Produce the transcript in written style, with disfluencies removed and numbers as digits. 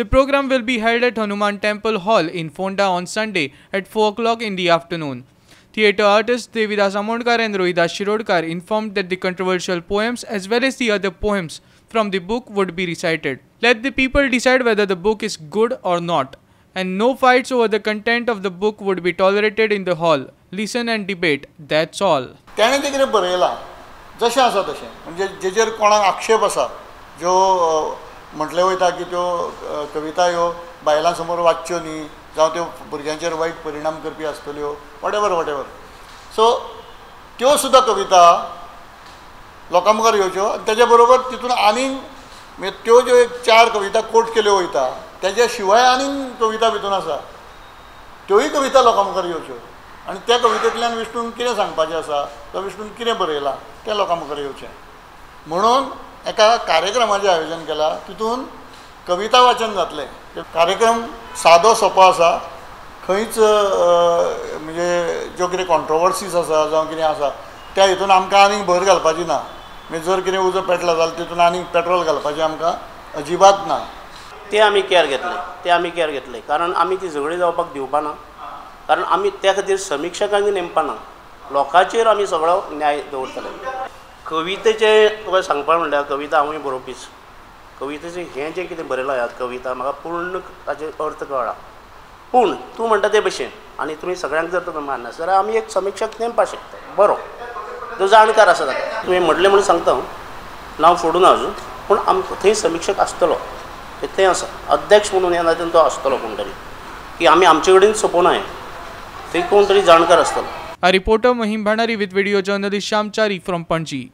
The program will be held at Hanuman Temple Hall in Ponda on Sunday at 4 o'clock in the afternoon. Theatre artists Devidas Amondkar and Rohidas Shirodkar informed that the controversial poems as well as the other poems from the book would be recited. Let the people decide whether the book is good or not, and no fights over the content of the book would be tolerated in the hall. Listen and debate, that's all. त्याने ते कितें बरयलां जशें आसा तशें म्हणजे जेजेर कोणाक आक्षेप आसा ज्यो म्हटलें वयता की त्यो कविता ह्यो बायलां समोर वाचच्यो न्ही जावं त्यो भुरग्यांचेर वायट परिणाम करपी आसतल्यो वॉटेवर सो त्यो सुद्दां कविता लोकां मुखार येवच्यो आनी तेज्या बरोबर तितून आनीक म्हणजे त्यो ज्यो एक 4 कविता कोट केल्यो वयता तेज्या शिवाय आनीक कविता भितून आसा त्योय कविता लोकां मुखार येवच्यो आनी त्या कवितेंतल्यान विष्णून कितें सांगपाचें आसा तो विष्णून कितें बरयलां तें लोकां मुखार येवचें म्हणून एका कार्यक्रमाचें आयोजन केलां तितून कविता वाचन जातलें कार्यक्रम सादो सोंपो आसा खंयच म्हणजे ज्यो कितें कॉन्ट्रोवर्सीज आसा जावं कितें आसा त्या हितून आमकां आनीक भर घालपाची ना म्हणजे जर कितें उजो पेटलो जाल्यार तितून आनीक पेट्रोल घालपाचें आमकां अजिबात ना ते आमी केअर घेतले कारण आमी ती झगडी जावपाक दिवपाना कारण आमी त्या खातीर समिक्षकांक नेमपाना लोकांचेर आमी सगळो न्याय दवरतले कवितेचें तुका सांगपाक म्हणल्यार कविता हांवूय बरोवपीच कवितेचें हें जें कितें बरयलां ह्या कविता म्हाका पूर्ण ताचे अर्थ कळ्ळा पूण तूं म्हणटा ते भशेन आनी तुमी सगळ्यांक जर तुमी मानना जाल्यार आमी एक समिक्षक नेमपाक शकता बरो तो जाणकार आसा ताका तुवें म्हटलें म्हणून सांगता नांव फोडून अजून पूण आमकां थंय समिक्षक आसतलो थंय आसा अध्यक्ष म्हणून ह्या नात्यान तो आसतलो कोण तरी की आमी आमचे कडेन सोंपोवना हें थंय कोण तरी जाणकार आसतलो. A reporter Mahim Bhandari with video journalist Shyam Chari from Panji.